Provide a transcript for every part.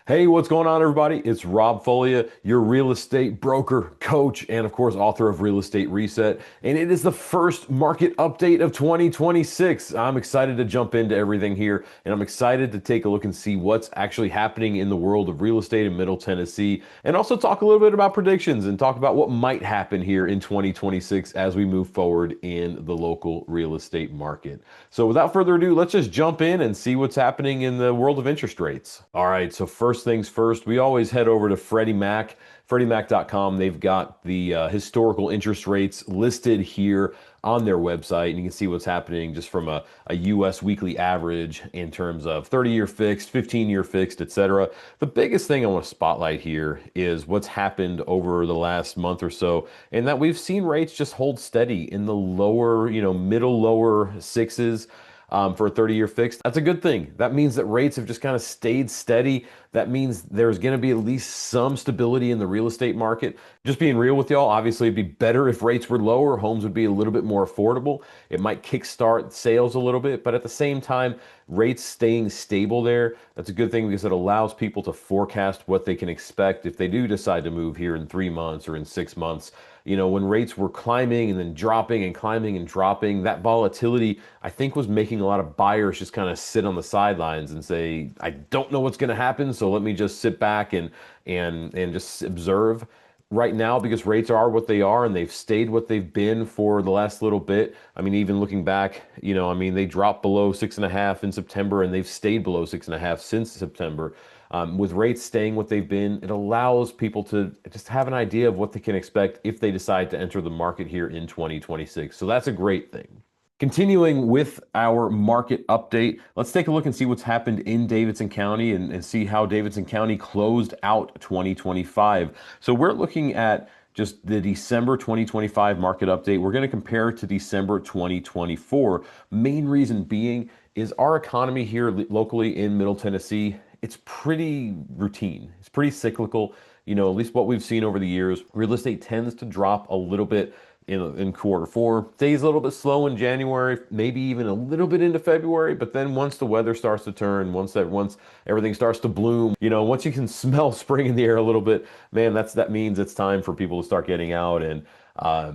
Hey, what's going on, everybody? It's Rob Foglia, your real estate broker, coach, and of course, author of Real Estate Reset. And it is the first market update of 2026. I'm excited to jump into everything here, and I'm excited to take a look and see what's actually happening in the world of real estate in Middle Tennessee, and also talk a little bit about predictions and talk about what might happen here in 2026 as we move forward in the local real estate market. So, without further ado, let's just jump in and see what's happening in the world of interest rates. All right, so first things first, we always head over to Freddie Mac, FreddieMac.com. They've got the historical interest rates listed here on their website, and you can see what's happening just from a US weekly average in terms of 30-year fixed, 15-year fixed, etc. The biggest thing I want to spotlight here is what's happened over the last month or so, and that we've seen rates just hold steady in the lower, middle lower sixes for a 30-year fixed. That's a good thing. That means that rates have just kind of stayed steady. That means there's going to be at least some stability in the real estate market. Just being real with y'all, obviously it'd be better if rates were lower. Homes would be a little bit more affordable. It might kickstart sales a little bit, but at the same time, rates staying stable there, that's a good thing because it allows people to forecast what they can expect if they do decide to move here in 3 months or in 6 months. When rates were climbing and then dropping and climbing and dropping, that volatility, I think, was making a lot of buyers just kind of sit on the sidelines and say, I don't know what's going to happen, so let me just sit back and just observe. Right now, because rates are what they are and they've stayed what they've been for the last little bit. I mean, even looking back, they dropped below 6.5 in September and they've stayed below 6.5 since September. With rates staying what they've been, it allows people to just have an idea of what they can expect if they decide to enter the market here in 2026. So that's a great thing. Continuing with our market update, let's take a look and see what's happened in Davidson County and see how Davidson County closed out 2025. So we're looking at just the December 2025 market update. We're going to compare to December 2024. Main reason being is our economy here locally in Middle Tennessee, it's pretty routine. It's pretty cyclical. At least what we've seen over the years, real estate tends to drop a little bit in quarter four, stays a little bit slow in January, maybe even a little bit into February. But then once the weather starts to turn, once everything starts to bloom, once you can smell spring in the air a little bit, man, that means it's time for people to start getting out. And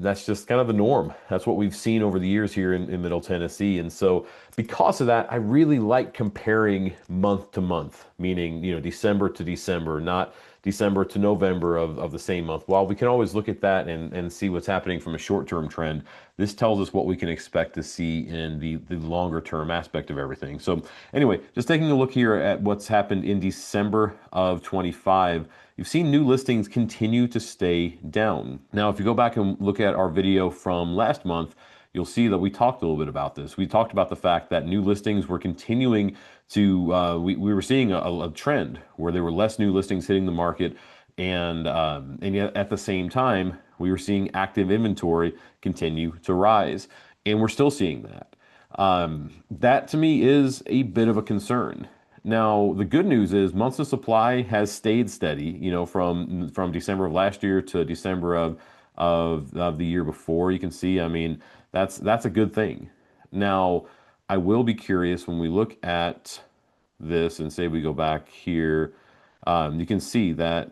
that's just kind of the norm. That's what we've seen over the years here in Middle Tennessee. And so because of that, I really like comparing month to month, meaning, December to December, not December to November of the same month. While we can always look at that and see what's happening from a short-term trend, this tells us what we can expect to see in the longer-term aspect of everything. So anyway, just taking a look here at what's happened in December of 25, you've seen new listings continue to stay down. Now, if you go back and look at our video from last month, you'll see that we talked a little bit about this. We talked about the fact that new listings were continuing to, we were seeing a trend where there were less new listings hitting the market, and yet at the same time, we were seeing active inventory continue to rise, and we're still seeing that. That to me is a bit of a concern. Now, the good news is months of supply has stayed steady, from December of last year to December of the year before. You can see, I mean, that's a good thing. Now, I will be curious when we look at this and say we go back here, you can see that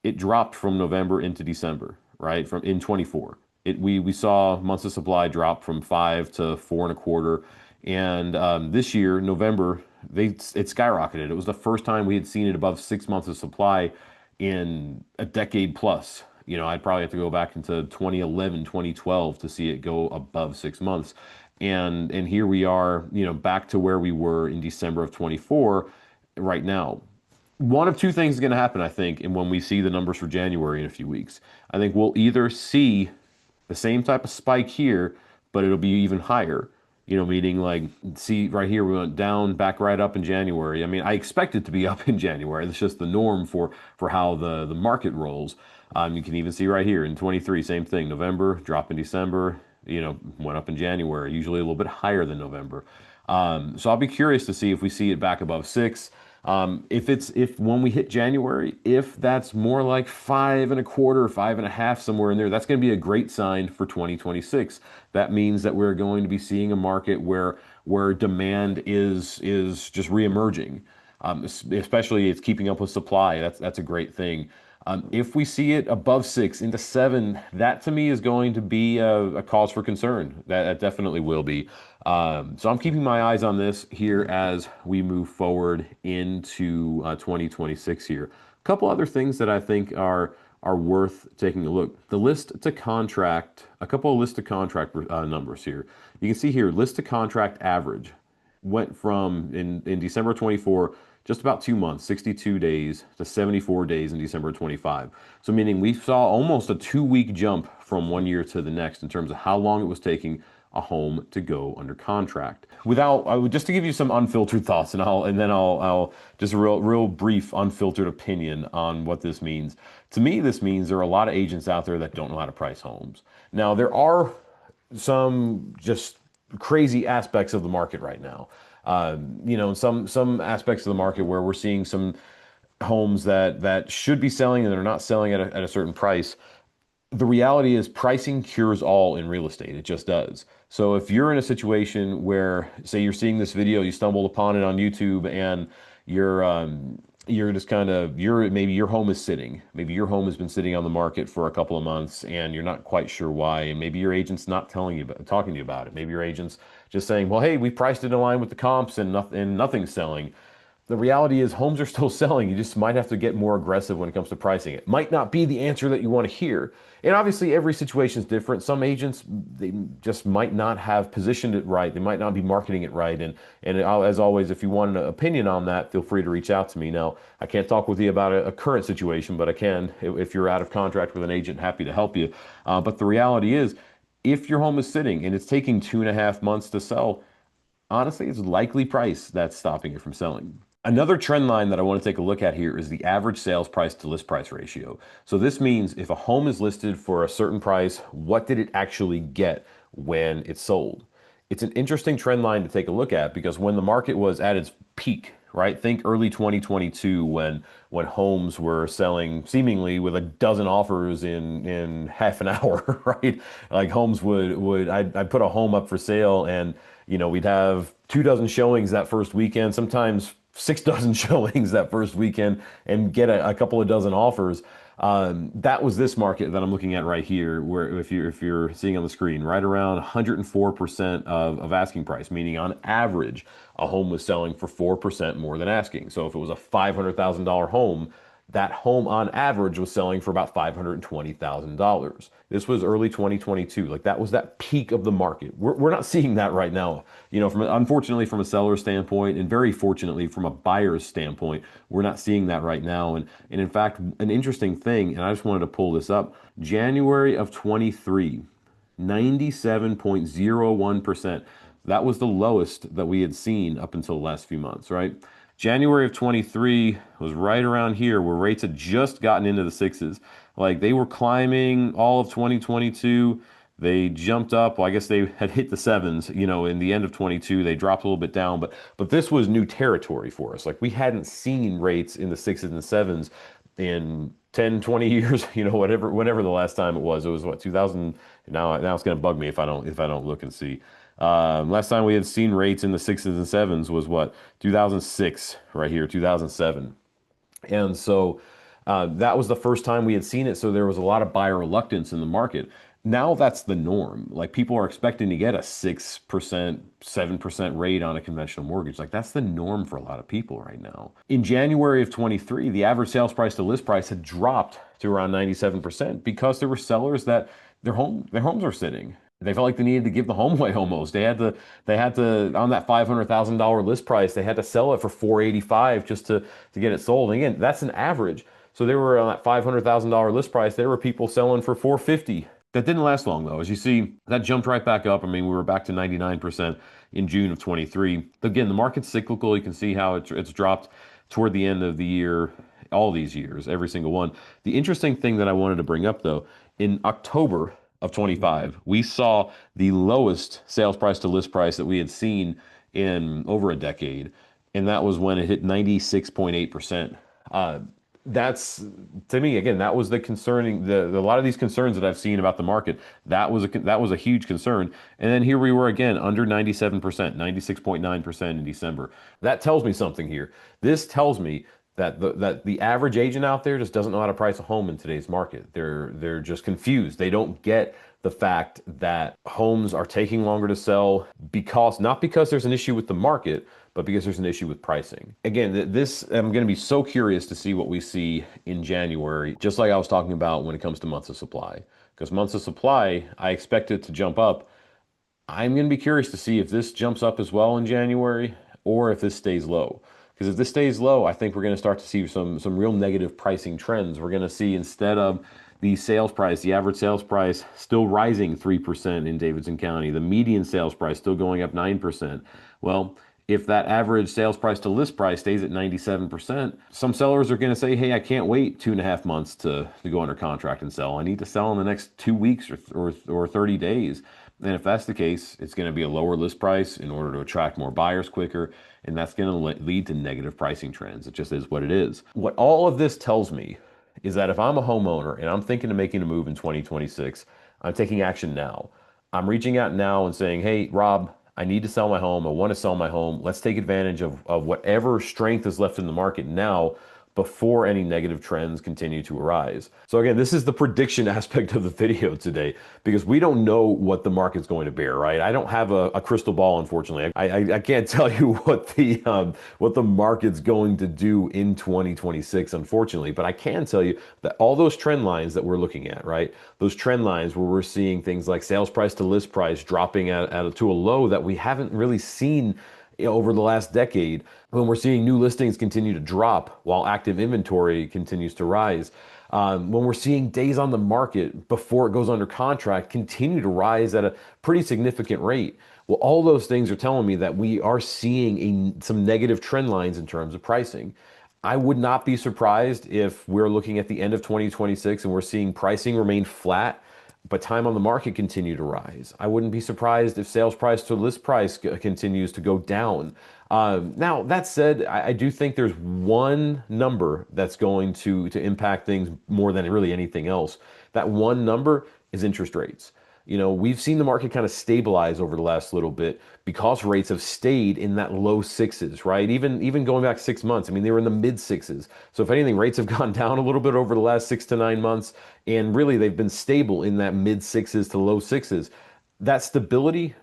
it dropped from November into December, right? From in 24. We saw months of supply drop from 5 to 4.25. And this year, November, it skyrocketed. It was the first time we had seen it above 6 months of supply in a decade plus. I'd probably have to go back into 2011, 2012 to see it go above 6 months. And here we are, back to where we were in December of 24 right now. One of two things is going to happen, I think, and when we see the numbers for January in a few weeks. I think we'll either see the same type of spike here, but it'll be even higher. Meaning like, see right here, we went down, back right up in January. I mean, I expect it to be up in January. That's just the norm for how the market rolls. You can even see right here in 23, same thing. November, drop in December, went up in January, usually a little bit higher than November. So I'll be curious to see if we see it back above 6. If when we hit January, if that's more like 5.25, 5.5, somewhere in there, that's going to be a great sign for 2026. That means that we're going to be seeing a market where demand is just reemerging. Especially it's keeping up with supply. That's a great thing. If we see it above 6 into 7, that to me is going to be a cause for concern. That definitely will be. So I'm keeping my eyes on this here as we move forward into 2026 here. A couple other things that I think are worth taking a look. The list to contract, a couple of list to contract numbers here. You can see here, list to contract average went from in December 24, just about 2 months, 62 days to 74 days in December 25. So meaning we saw almost a 2 week jump from one year to the next in terms of how long it was taking a home to go under contract. Without, I would just to give you some unfiltered thoughts, and then I'll just a real brief unfiltered opinion on what this means. To me, this means there are a lot of agents out there that don't know how to price homes. Now, there are some just crazy aspects of the market right now. Some aspects of the market where we're seeing some homes that should be selling and they're not selling at a certain price. The reality is pricing cures all in real estate. It just does. So if you're in a situation where, say, you're seeing this video, you stumbled upon it on YouTube, and you're just kind of you're maybe your home is sitting. Maybe your home has been sitting on the market for a couple of months, and you're not quite sure why. And maybe your agent's not talking to you about it. Maybe your agent's just saying, "Well, hey, we priced it in line with the comps, and nothing's selling." The reality is homes are still selling. You just might have to get more aggressive when it comes to pricing. It might not be the answer that you want to hear. And obviously every situation is different. Some agents, they just might not have positioned it right. They might not be marketing it right. And as always, if you want an opinion on that, feel free to reach out to me. Now, I can't talk with you about a current situation, but I can, if you're out of contract with an agent, happy to help you. But the reality is, if your home is sitting and it's taking 2.5 months to sell, honestly, it's likely price that's stopping it from selling. Another trend line that I want to take a look at here is the average sales price to list price ratio. So this means if a home is listed for a certain price, what did it actually get when it sold? It's an interesting trend line to take a look at because when the market was at its peak, right? Think early 2022 when homes were selling seemingly with a dozen offers in half an hour, right? Like homes would I'd put a home up for sale, and we'd have 2 dozen showings that first weekend, sometimes 6 dozen showings that first weekend, and get a couple of dozen offers. That was this market that I'm looking at right here, where if you're seeing on the screen, right around 104% of asking price, meaning on average, a home was selling for 4% more than asking. So if it was a $500,000 home, that home on average was selling for about $520,000. This was early 2022. Like that was that peak of the market. We're not seeing that right now. Unfortunately from a seller's standpoint, and very fortunately from a buyer's standpoint, we're not seeing that right now. And in fact, an interesting thing, and I just wanted to pull this up, January of 23, 97.01%. That was the lowest that we had seen up until the last few months, right? January of 23 was right around here where rates had just gotten into the sixes. Like they were climbing all of 2022. They jumped up. Well, I guess they had hit the sevens, in the end of 22. They dropped a little bit down, but this was new territory for us. Like we hadn't seen rates in the sixes and sevens in 10, 20 years, whenever the last time it was. It was what, 2000. Now it's going to bug me if I don't look and see. Last time we had seen rates in the sixes and sevens was what, 2006, right here, 2007. And so that was the first time we had seen it. So there was a lot of buyer reluctance in the market. Now that's the norm. Like people are expecting to get a 6%, 7% rate on a conventional mortgage. Like that's the norm for a lot of people right now. In January of 23, the average sales price to list price had dropped to around 97% because there were sellers that their homes were sitting. They felt like they needed to give the home away almost. They had to on that $500,000 list price, they had to sell it for 485 just to get it sold. And again, that's an average. So they were on that $500,000 list price. There were people selling for 450. That didn't last long though. As you see, that jumped right back up. I mean, we were back to 99% in June of 23. Again, the market's cyclical. You can see how it's dropped toward the end of the year, all these years, every single one. The interesting thing that I wanted to bring up though, in October of 25, we saw the lowest sales price to list price that we had seen in over a decade. And that was when it hit 96.8%. That's to me again, that was the concerning a lot of these concerns that I've seen about the market. That was a huge concern. And then here we were again under 97%, 96.9% in December. That tells me something here. This tells me that the average agent out there just doesn't know how to price a home in today's market. They're just confused. They don't get the fact that homes are taking longer to sell because not because there's an issue with the market, but because there's an issue with pricing. Again, this I'm going to be so curious to see what we see in January, just like I was talking about when it comes to months of supply. Because months of supply, I expect it to jump up. I'm going to be curious to see if this jumps up as well in January or if this stays low. Because if this stays low, I think we're going to start to see some real negative pricing trends. We're going to see instead of the sales price, the average sales price still rising 3% in Davidson County, the median sales price still going up 9%. Well, if that average sales price to list price stays at 97%, some sellers are going to say, hey, I can't wait 2.5 months to go under contract and sell. I need to sell in the next 2 weeks or 30 days. And if that's the case, it's going to be a lower list price in order to attract more buyers quicker. And that's going to lead to negative pricing trends. It just is what it is. What all of this tells me is that if I'm a homeowner and I'm thinking of making a move in 2026, I'm taking action now. I'm reaching out now and saying, hey, Rob, I need to sell my home. I want to sell my home. Let's take advantage of whatever strength is left in the market now before any negative trends continue to arise. So again, this is the prediction aspect of the video today because we don't know what the market's going to bear, right? I don't have a crystal ball, unfortunately. I can't tell you what the market's going to do in 2026, unfortunately, but I can tell you that all those trend lines that we're looking at, right? Those trend lines where we're seeing things like sales price to list price dropping to a low that we haven't really seen over the last decade, when we're seeing new listings continue to drop while active inventory continues to rise, when we're seeing days on the market before it goes under contract continue to rise at a pretty significant rate. Well, all those things are telling me that we are seeing some negative trend lines in terms of pricing. I would not be surprised if we're looking at the end of 2026 and we're seeing pricing remain flat but time on the market continue to rise. I wouldn't be surprised if sales price to list price continues to go down. Now, that said, I do think there's one number that's going to impact things more than really anything else. That one number is interest rates. You know, we've seen the market kind of stabilize over the last little bit because rates have stayed in that low sixes, right? Even going back 6 months, I mean, they were in the mid sixes. So if anything, rates have gone down a little bit over the last 6 to 9 months, and really they've been stable in that mid sixes to low sixes. That stability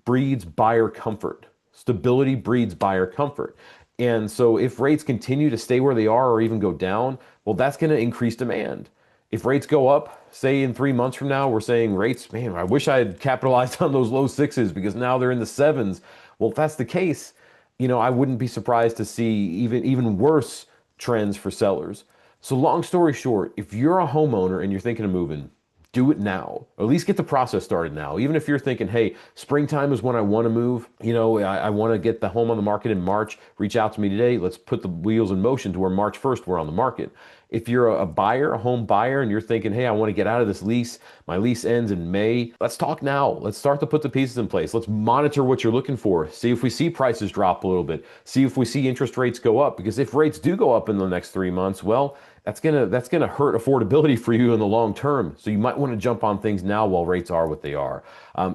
breeds buyer comfort. Stability breeds buyer comfort. And so if rates continue to stay where they are or even go down, well, that's going to increase demand. If rates go up, say in 3 months from now, we're saying rates, man, I wish I had capitalized on those low sixes because now they're in the sevens. Well, if that's the case, I wouldn't be surprised to see even worse trends for sellers. So long story short, if you're a homeowner and you're thinking of moving, do it now. Or at least get the process started now. Even if you're thinking, hey, springtime is when I want to move, I want to get the home on the market in March, reach out to me today. Let's put the wheels in motion to where March 1st we're on the market. If you're a buyer, a home buyer, and you're thinking, hey, I want to get out of this lease, my lease ends in May, let's talk now. Let's start to put the pieces in place. Let's monitor what you're looking for. See if we see prices drop a little bit. See if we see interest rates go up. Because if rates do go up in the next 3 months, well, that's gonna hurt affordability for you in the long term. So you might want to jump on things now while rates are what they are.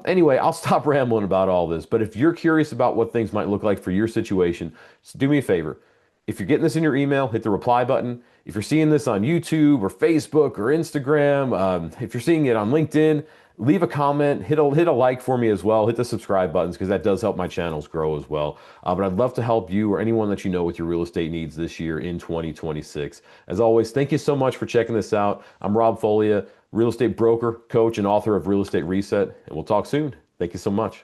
Anyway, I'll stop rambling about all this. But if you're curious about what things might look like for your situation, just do me a favor. If you're getting this in your email, hit the reply button. If you're seeing this on YouTube or Facebook or Instagram, if you're seeing it on LinkedIn, leave a comment, hit a like for me as well, hit the subscribe buttons because that does help my channels grow as well. But I'd love to help you or anyone that you know with your real estate needs this year in 2026. As always, thank you so much for checking this out. I'm Rob Foglia, real estate broker, coach, and author of Real Estate Reset, and we'll talk soon. Thank you so much.